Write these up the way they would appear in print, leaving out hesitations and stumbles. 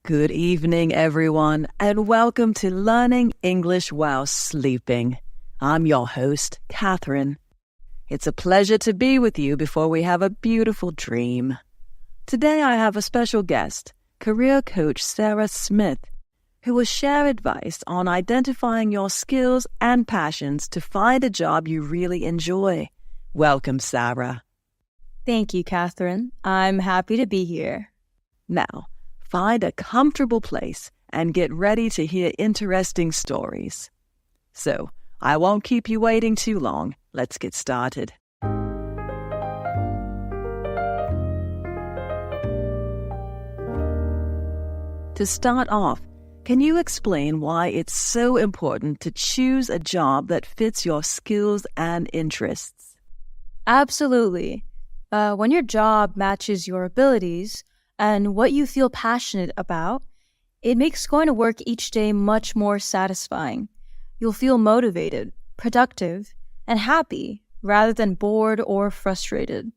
Good evening, everyone, and welcome to Learning English While Sleeping. I'm your host, Catherine. It's a pleasure to be with you before we have a beautiful dream. Today I have a special guest, career coach Sarah Smith, who will share advice on identifying your skills and passions to find a job you really enjoy. Welcome, Sarah. Thank you, Catherine. I'm happy to be here. Now, find a comfortable place and get ready to hear interesting stories. So, I won't keep you waiting too long. Let's get started. To start off, can you explain why it's so important to choose a job that fits your skills and interests? Absolutely. When your job matches your abilities and what you feel passionate about, it makes going to work each day much more satisfying. You'll feel motivated, productive, and happy rather than bored or frustrated.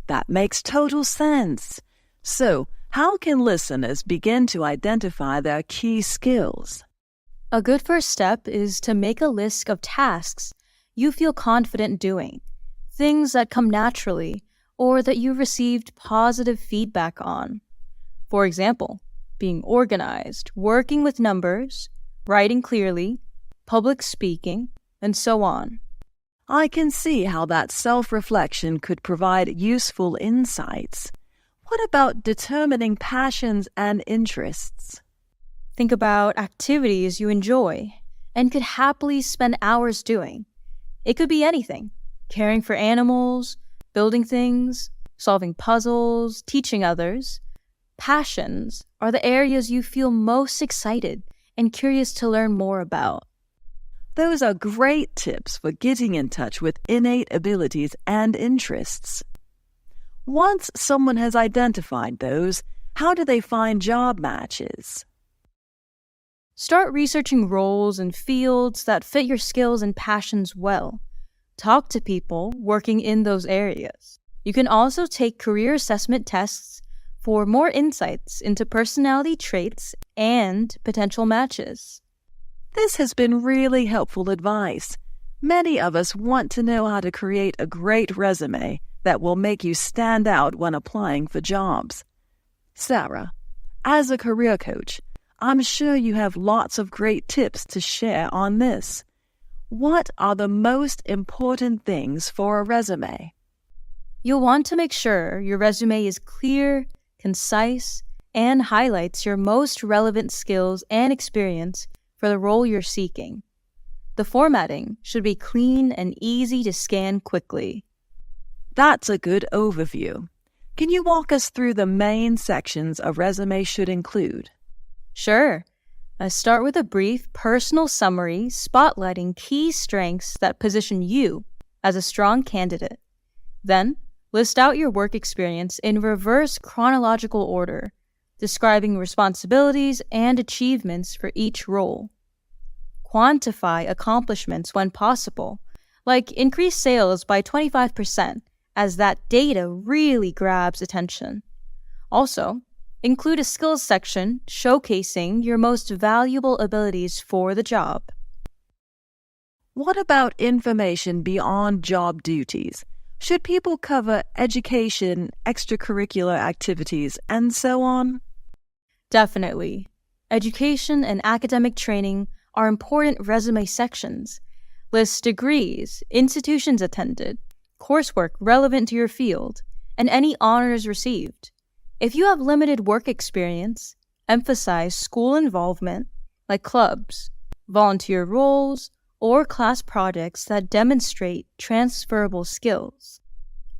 That makes total sense. So, how can listeners begin to identify their key skills? A good first step is to make a list of tasks you feel confident doing, things that come naturally or that you received positive feedback on. For example, being organized, working with numbers, writing clearly, public speaking, and so on. I can see how that self-reflection could provide useful insights. What about determining passions and interests? Think about activities you enjoy and could happily spend hours doing. It could be anything: caring for animals, building things, solving puzzles, teaching others. Passions are the areas you feel most excited and curious to learn more about. Those are great tips for getting in touch with innate abilities and interests. Once someone has identified those, how do they find job matches? Start researching roles and fields that fit your skills and passions well. Talk to people working in those areas. You can also take career assessment tests for more insights into personality traits and potential matches. This has been really helpful advice. Many of us want to know how to create a great resume that will make you stand out when applying for jobs. Sarah, as a career coach, I'm sure you have lots of great tips to share on this. What are the most important things for a resume? You'll want to make sure your resume is clear, concise, and highlights your most relevant skills and experience for the role you're seeking. The formatting should be clean and easy to scan quickly. That's a good overview. Can you walk us through the main sections a resume should include? Sure. Start with a brief personal summary spotlighting key strengths that position you as a strong candidate. Then, list out your work experience in reverse chronological order, describing responsibilities and achievements for each role. Quantify accomplishments when possible, like increase sales by 25%, as that data really grabs attention. Also, include a skills section showcasing your most valuable abilities for the job. What about information beyond job duties? Should people cover education, extracurricular activities, and so on? Definitely. Education and academic training are important resume sections. List degrees, institutions attended, coursework relevant to your field, and any honors received. If you have limited work experience, emphasize school involvement, like clubs, volunteer roles, or class projects that demonstrate transferable skills.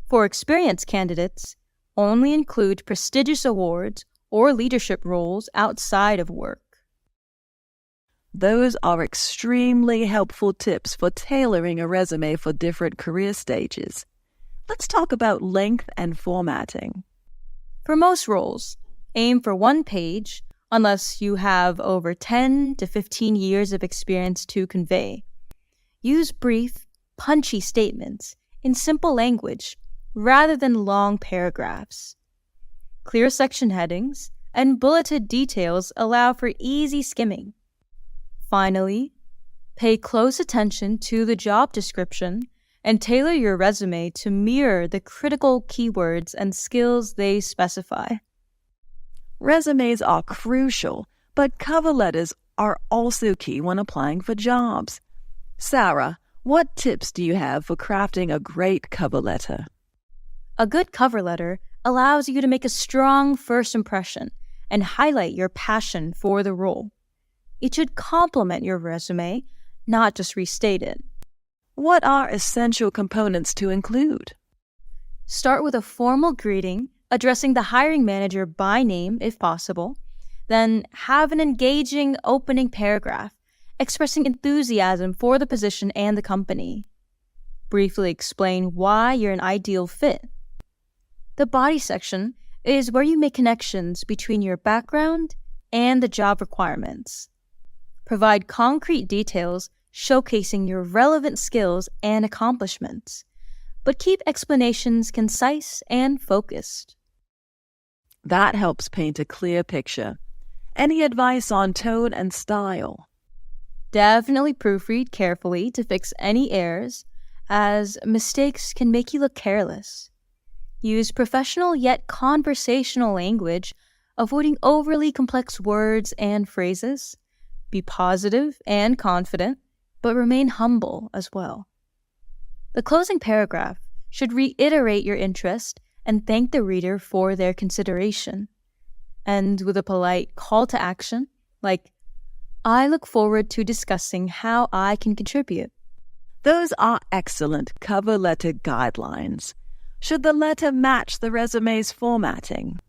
For experienced candidates, only include prestigious awards or leadership roles outside of work. Those are extremely helpful tips for tailoring a resume for different career stages. Let's talk about length and formatting. For most roles, aim for one page unless you have over 10 to 15 years of experience to convey. Use brief, punchy statements in simple language rather than long paragraphs. Clear section headings and bulleted details allow for easy skimming. Finally, pay close attention to the job description and tailor your resume to mirror the critical keywords and skills they specify. Resumes are crucial, but cover letters are also key when applying for jobs. Sarah, what tips do you have for crafting a great cover letter? A good cover letter allows you to make a strong first impression and highlight your passion for the role. It should complement your resume, not just restate it. What are essential components to include? Start with a formal greeting, addressing the hiring manager by name if possible. Then have an engaging opening paragraph, expressing enthusiasm for the position and the company. Briefly explain why you're an ideal fit. The body section is where you make connections between your background and the job requirements. Provide concrete details showcasing your relevant skills and accomplishments, but keep explanations concise and focused. That helps paint a clear picture. Any advice on tone and style? Definitely proofread carefully to fix any errors, as mistakes can make you look careless. Use professional yet conversational language, avoiding overly complex words and phrases. Be positive and confident, but remain humble as well. The closing paragraph should reiterate your interest and thank the reader for their consideration. End with a polite call to action, like, "I look forward to discussing how I can contribute." Those are excellent cover letter guidelines. Should the letter match the resume's formatting?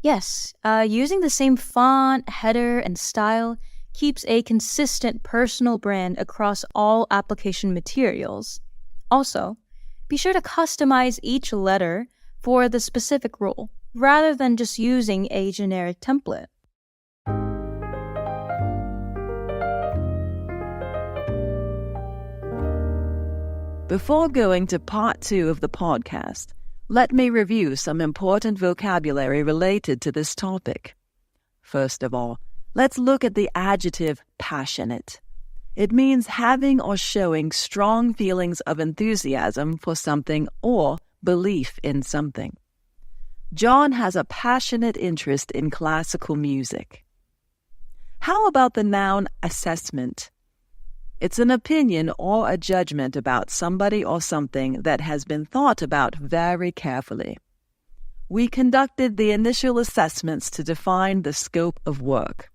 Yes, using the same font, header, and style keeps a consistent personal brand across all application materials. Also, be sure to customize each letter for the specific role, rather than just using a generic template. Before going to part 2 of the podcast, let me review some important vocabulary related to this topic. First of all, let's look at the adjective passionate. It means having or showing strong feelings of enthusiasm for something or belief in something. John has a passionate interest in classical music. How about the noun assessment? It's an opinion or a judgment about somebody or something that has been thought about very carefully. We conducted the initial assessments to define the scope of work.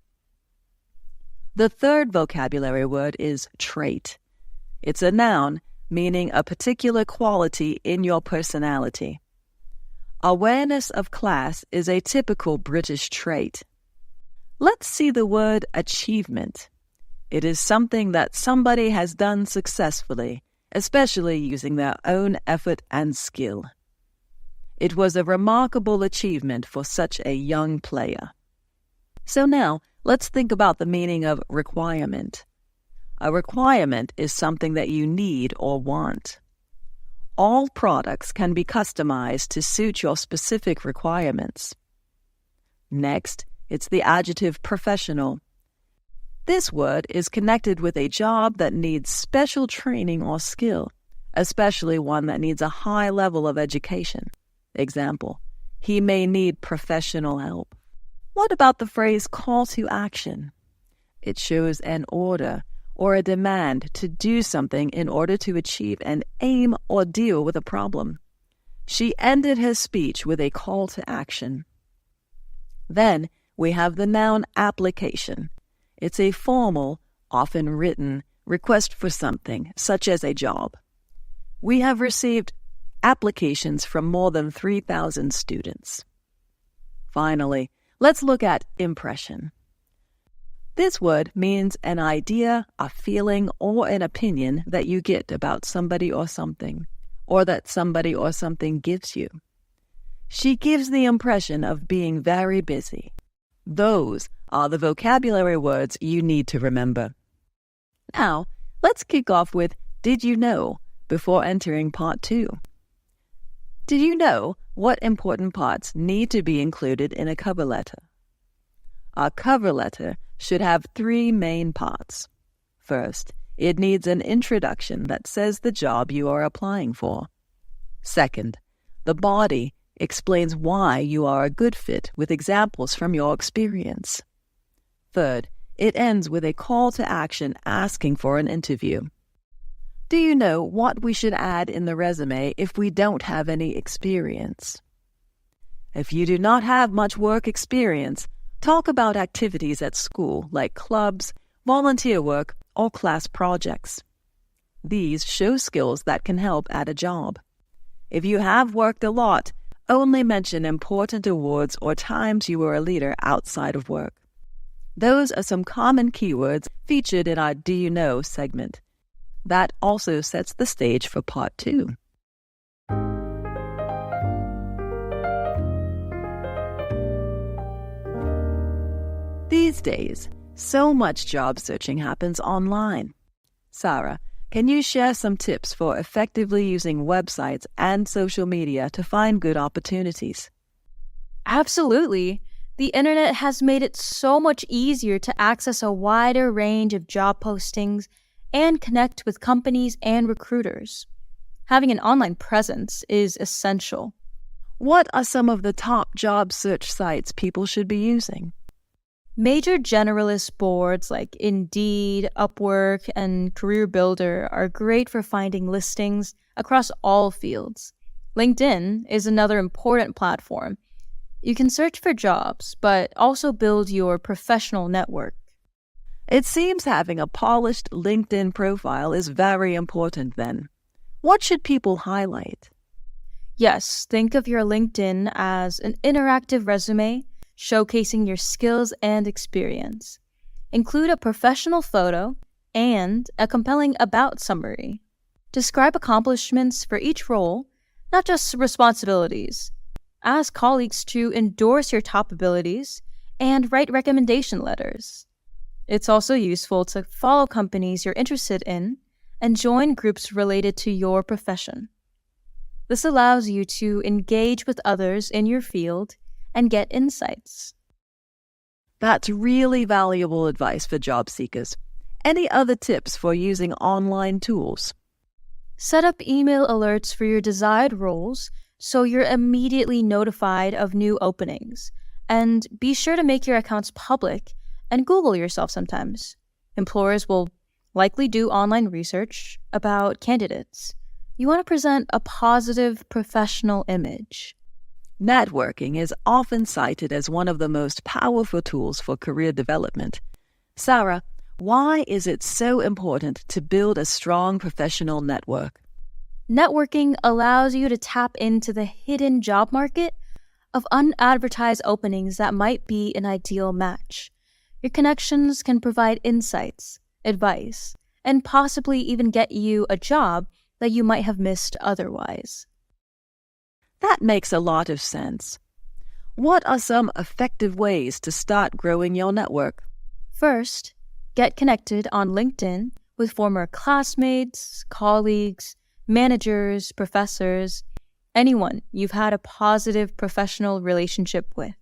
The third vocabulary word is trait. It's a noun meaning a particular quality in your personality. Awareness of class is a typical British trait. Let's see the word achievement. It is something that somebody has done successfully, especially using their own effort and skill. It was a remarkable achievement for such a young player. So now, let's think about the meaning of requirement. A requirement is something that you need or want. All products can be customized to suit your specific requirements. Next, it's the adjective professional. This word is connected with a job that needs special training or skill, especially one that needs a high level of education. Example, he may need professional help. What about the phrase call to action? It shows an order or a demand to do something in order to achieve an aim or deal with a problem. She ended her speech with a call to action. Then we have the noun application. It's a formal, often written, request for something, such as a job. We have received applications from more than 3,000 students. Finally, let's look at impression. This word means an idea, a feeling, or an opinion that you get about somebody or something, or that somebody or something gives you. She gives the impression of being very busy. Those are the vocabulary words you need to remember. Now, let's kick off with Did You Know before entering part 2. Did you know what important parts need to be included in a cover letter? Our cover letter should have 3 main parts. First, it needs an introduction that says the job you are applying for. Second, the body explains why you are a good fit with examples from your experience. Third, it ends with a call to action asking for an interview. Do you know what we should add in the resume if we don't have any experience? If you do not have much work experience, talk about activities at school like clubs, volunteer work, or class projects. These show skills that can help at a job. If you have worked a lot, only mention important awards or times you were a leader outside of work. Those are some common keywords featured in our Do You Know segment. That also sets the stage for part 2. These days, so much job searching happens online. Sarah, can you share some tips for effectively using websites and social media to find good opportunities? Absolutely. The internet has made it so much easier to access a wider range of job postings and connect with companies and recruiters. Having an online presence is essential. What are some of the top job search sites people should be using? Major generalist boards like Indeed, Upwork, and CareerBuilder are great for finding listings across all fields. LinkedIn is another important platform. You can search for jobs, but also build your professional network. It seems having a polished LinkedIn profile is very important then. What should people highlight? Yes, think of your LinkedIn as an interactive resume showcasing your skills and experience. Include a professional photo and a compelling about summary. Describe accomplishments for each role, not just responsibilities. Ask colleagues to endorse your top abilities and write recommendation letters. It's also useful to follow companies you're interested in and join groups related to your profession. This allows you to engage with others in your field and get insights. That's really valuable advice for job seekers. Any other tips for using online tools? Set up email alerts for your desired roles so you're immediately notified of new openings. And be sure to make your accounts public and Google yourself sometimes. Employers will likely do online research about candidates. You want to present a positive professional image. Networking is often cited as one of the most powerful tools for career development. Sarah, why is it so important to build a strong professional network? Networking allows you to tap into the hidden job market of unadvertised openings that might be an ideal match. Your connections can provide insights, advice, and possibly even get you a job that you might have missed otherwise. That makes a lot of sense. What are some effective ways to start growing your network? First, get connected on LinkedIn with former classmates, colleagues, managers, professors, anyone you've had a positive professional relationship with.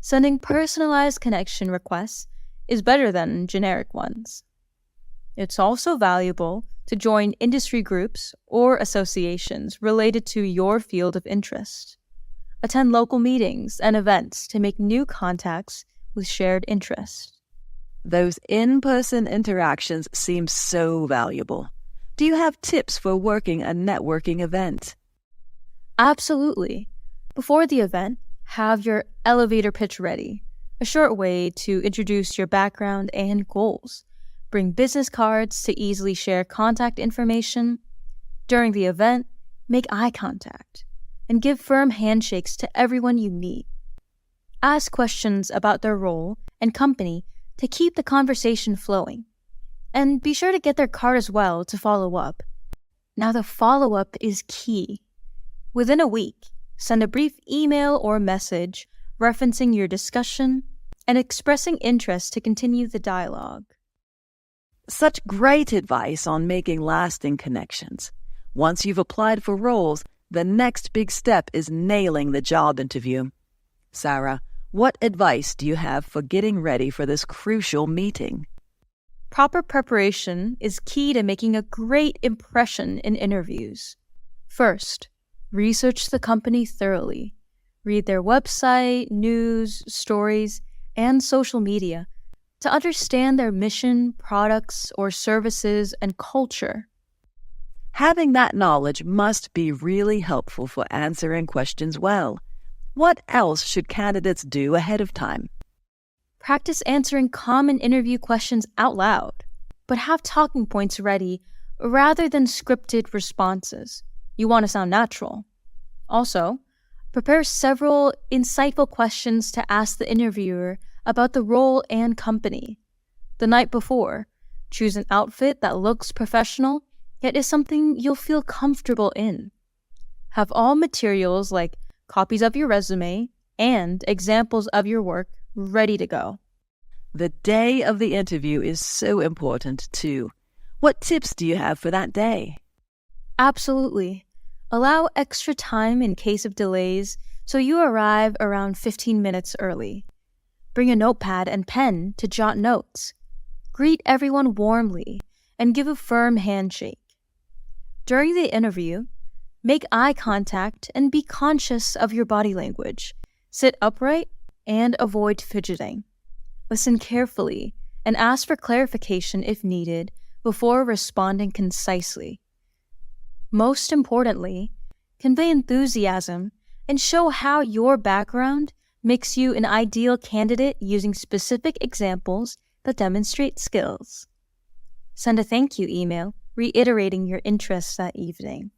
Sending personalized connection requests is better than generic ones. It's also valuable to join industry groups or associations related to your field of interest. Attend local meetings and events to make new contacts with shared interests. Those in-person interactions seem so valuable. Do you have tips for working a networking event? Absolutely. Before the event, have your elevator pitch ready, a short way to introduce your background and goals. Bring business cards to easily share contact information. During the event, make eye contact and give firm handshakes to everyone you meet. Ask questions about their role and company to keep the conversation flowing. And be sure to get their card as well to follow up. Now, the follow-up is key. Within a week, send a brief email or message referencing your discussion and expressing interest to continue the dialogue. Such great advice on making lasting connections. Once you've applied for roles, the next big step is nailing the job interview. Sarah, What advice do you have for getting ready for this crucial meeting? Proper preparation is key to making a great impression in interviews. First, research the company thoroughly. Read their website, news, stories, and social media to understand their mission, products, or services, and culture. Having that knowledge must be really helpful for answering questions well. What else should candidates do ahead of time? Practice answering common interview questions out loud, but have talking points ready rather than scripted responses. You want to sound natural. Also, prepare several insightful questions to ask the interviewer about the role and company. The night before, choose an outfit that looks professional, yet is something you'll feel comfortable in. Have all materials like copies of your resume and examples of your work ready to go. The day of the interview is so important, too. What tips do you have for that day? Absolutely. Allow extra time in case of delays so you arrive around 15 minutes early. Bring a notepad and pen to jot notes. Greet everyone warmly and give a firm handshake. During the interview, make eye contact and be conscious of your body language. Sit upright and avoid fidgeting. Listen carefully and ask for clarification if needed before responding concisely. Most importantly, convey enthusiasm and show how your background makes you an ideal candidate using specific examples that demonstrate skills. Send a thank you email reiterating your interests that evening.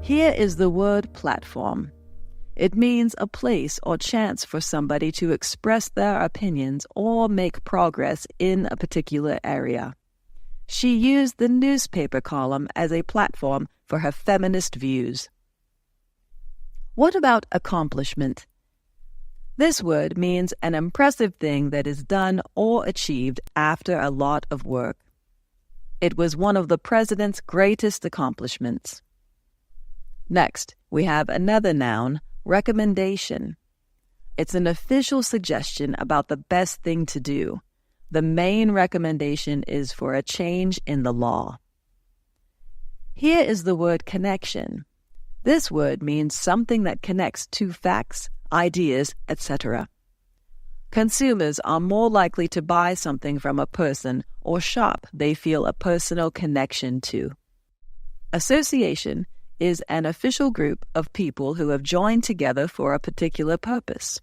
Here is the word platform. It means a place or chance for somebody to express their opinions or make progress in a particular area. She used the newspaper column as a platform for her feminist views. What about accomplishment? This word means an impressive thing that is done or achieved after a lot of work. It was one of the president's greatest accomplishments. Next, we have another noun, recommendation. It's an official suggestion about the best thing to do. The main recommendation is for a change in the law. Here is the word connection. This word means something that connects two facts, ideas, etc. Consumers are more likely to buy something from a person or shop they feel a personal connection to. Association is an official group of people who have joined together for a particular purpose.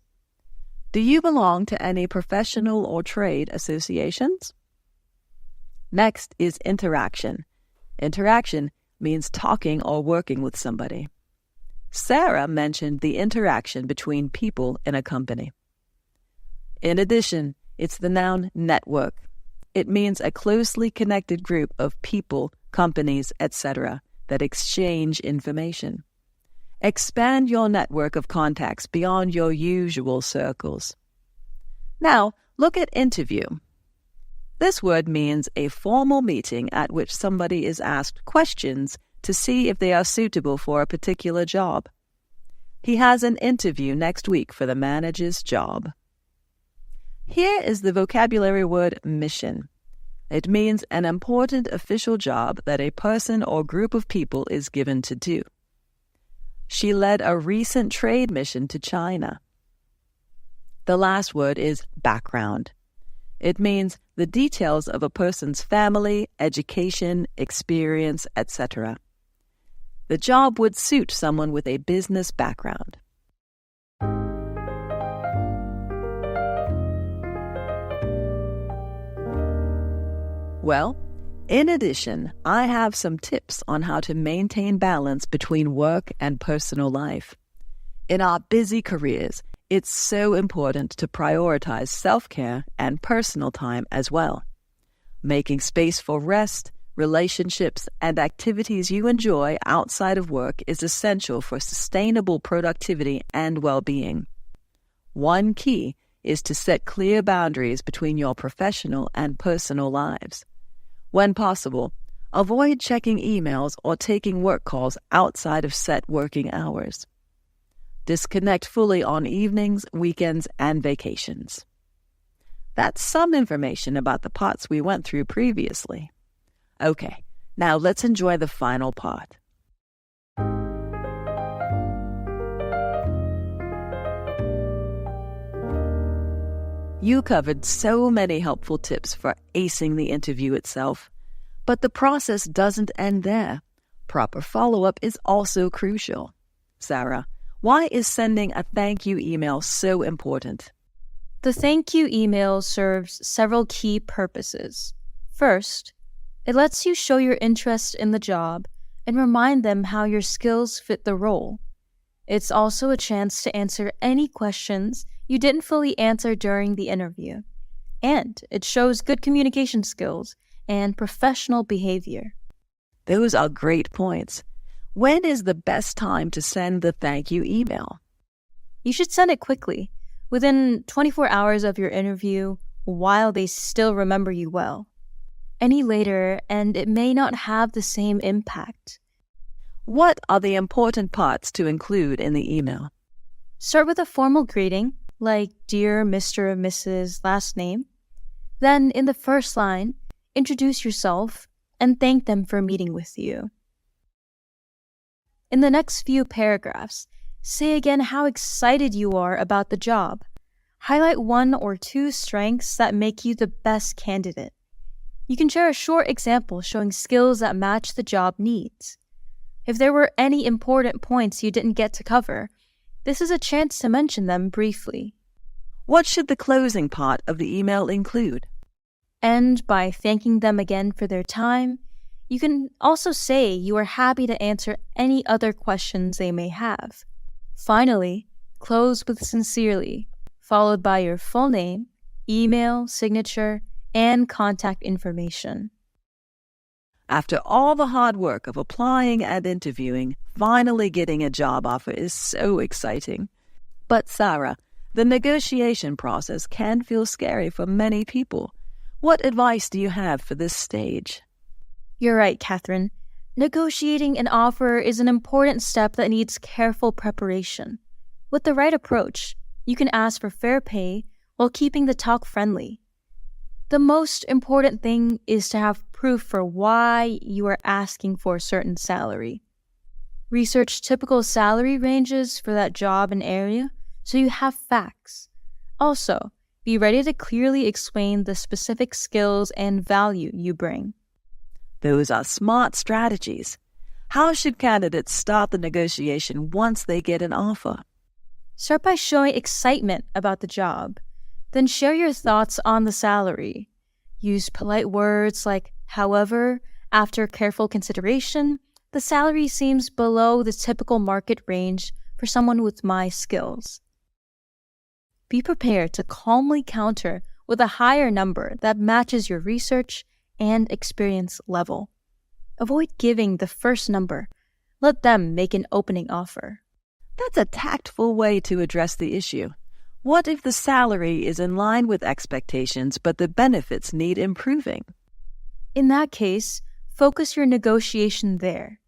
Do you belong to any professional or trade associations? Next is interaction. Interaction means talking or working with somebody. Sarah mentioned the interaction between people in a company. In addition, it's the noun network. It means a closely connected group of people, companies, etc., that exchange information. Expand your network of contacts beyond your usual circles. Now, look at interview. This word means a formal meeting at which somebody is asked questions to see if they are suitable for a particular job. He has an interview next week for the manager's job. Here is the vocabulary word mission. It means an important official job that a person or group of people is given to do. She led a recent trade mission to China. The last word is background. It means the details of a person's family, education, experience, etc. The job would suit someone with a business background. Well, in addition, I have some tips on how to maintain balance between work and personal life. In our busy careers, it's so important to prioritize self-care and personal time as well. Making space for rest, relationships, and activities you enjoy outside of work is essential for sustainable productivity and well-being. One key is to set clear boundaries between your professional and personal lives. When possible, Avoid checking emails or taking work calls outside of set working hours. Disconnect fully on evenings, weekends, and vacations. That's some information about the parts we went through previously. Okay, now let's enjoy the final part. You covered so many helpful tips for acing the interview itself, but the process doesn't end there. Proper follow-up is also crucial. Sarah, why is sending a thank you email so important? The thank you email serves several key purposes. First, it lets you show your interest in the job and remind them how your skills fit the role. It's also a chance to answer any questions you didn't fully answer during the interview. And it shows good communication skills and professional behavior. Those are great points. When is the best time to send the thank you email? You should send it quickly, within 24 hours of your interview, while they still remember you well. Any later, and it may not have the same impact. What are the important parts to include in the email? Start with a formal greeting, like Dear Mr. or Mrs. last name. Then, in the first line, introduce yourself and thank them for meeting with you. In the next few paragraphs, say again how excited you are about the job. Highlight 1 or 2 strengths that make you the best candidate. You can share a short example showing skills that match the job needs. If there were any important points you didn't get to cover, this is a chance to mention them briefly. What should the closing part of the email include? End by thanking them again for their time. You can also say you are happy to answer any other questions they may have. Finally, close with sincerely, followed by your full name, email, signature, and contact information. After all the hard work of applying and interviewing, finally getting a job offer is so exciting. But Sarah, the negotiation process can feel scary for many people. What advice do you have for this stage? You're right, Catherine. Negotiating an offer is an important step that needs careful preparation. With the right approach, you can ask for fair pay while keeping the talk friendly. The most important thing is to have proof for why you are asking for a certain salary. Research typical salary ranges for that job and area so you have facts. Also, be ready to clearly explain the specific skills and value you bring. Those are smart strategies. How should candidates start the negotiation once they get an offer? Start by showing excitement about the job. Then share your thoughts on the salary. Use polite words like, however, after careful consideration, the salary seems below the typical market range for someone with my skills. Be prepared to calmly counter with a higher number that matches your research and experience level. Avoid giving the first number. Let them make an opening offer. That's a tactful way to address the issue. What if the salary is in line with expectations, but the benefits need improving? In that case, focus your negotiation there.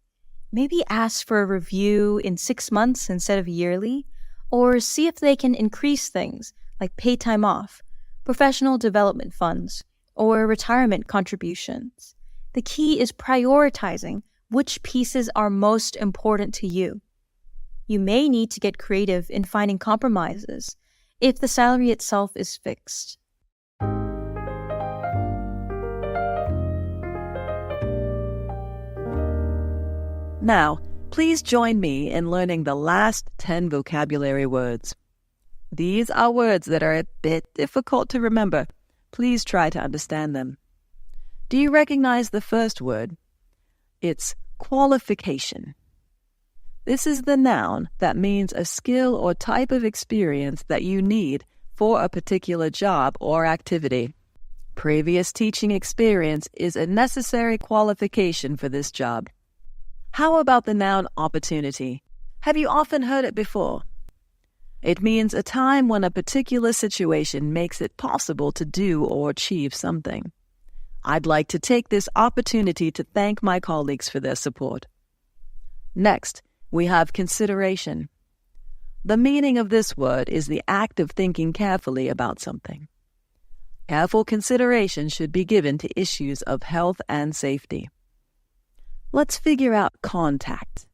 Maybe ask for a review in 6 months instead of yearly, or see if they can increase things like paid time off, professional development funds, or retirement contributions. The key is prioritizing which pieces are most important to you. You may need to get creative in finding compromises if the salary itself is fixed. Now, please join me in learning the last 10 vocabulary words. These are words that are a bit difficult to remember. Please try to understand them. Do you recognize the first word? It's qualification. This is the noun that means a skill or type of experience that you need for a particular job or activity. Previous teaching experience is a necessary qualification for this job. How about the noun opportunity? Have you often heard it before? It means a time when a particular situation makes it possible to do or achieve something. I'd like to take this opportunity to thank my colleagues for their support. Next, we have consideration. The meaning of this word is the act of thinking carefully about something. Careful consideration should be given to issues of health and safety. Let's figure out contact.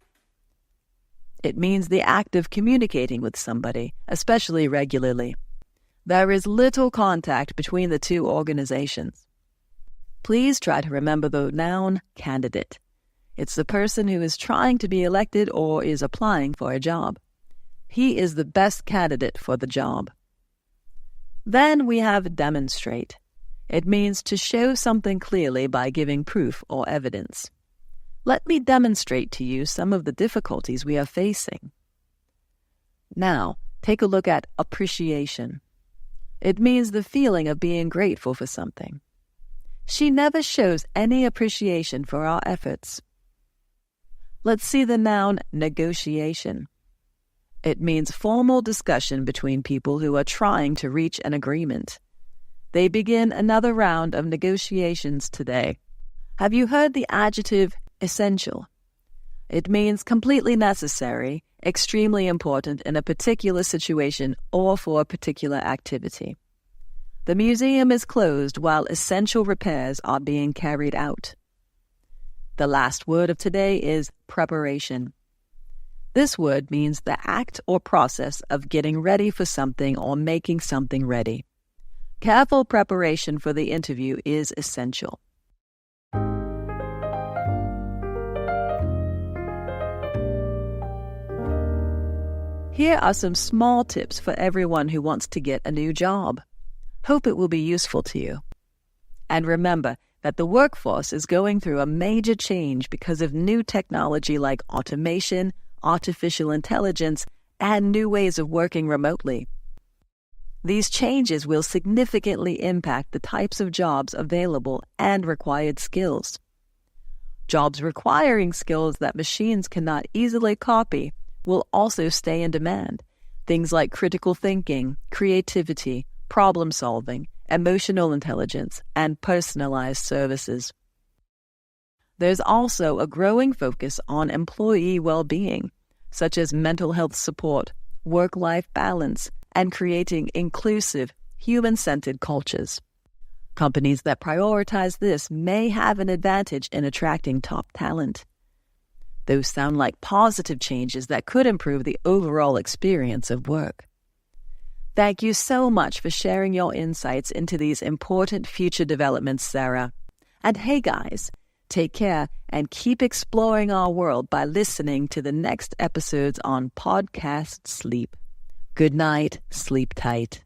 It means the act of communicating with somebody, especially regularly. There is little contact between the two organizations. Please try to remember the noun candidate. It's the person who is trying to be elected or is applying for a job. He is the best candidate for the job. Then we have demonstrate. It means to show something clearly by giving proof or evidence. Let me demonstrate to you some of the difficulties we are facing. Now, take a look at appreciation. It means the feeling of being grateful for something. She never shows any appreciation for our efforts. Let's see the noun negotiation. It means formal discussion between people who are trying to reach an agreement. They begin another round of negotiations today. Have you heard the adjective essential? It means completely necessary, extremely important in a particular situation or for a particular activity. The museum is closed while essential repairs are being carried out. The last word of today is preparation. This word means the act or process of getting ready for something or making something ready. Careful preparation for the interview is essential. Here are some small tips for everyone who wants to get a new job. Hope it will be useful to you. And remember that the workforce is going through a major change because of new technology like automation, artificial intelligence, and new ways of working remotely. These changes will significantly impact the types of jobs available and required skills. Jobs requiring skills that machines cannot easily copy will also stay in demand. Things like critical thinking, creativity, problem-solving, emotional intelligence, and personalized services. There's also a growing focus on employee well-being, such as mental health support, work-life balance, and creating inclusive, human-centered cultures. Companies that prioritize this may have an advantage in attracting top talent. Those sound like positive changes that could improve the overall experience of work. Thank you so much for sharing your insights into these important future developments, Sarah. And hey guys, take care and keep exploring our world by listening to the next episodes on Podcast Sleep. Good night, sleep tight.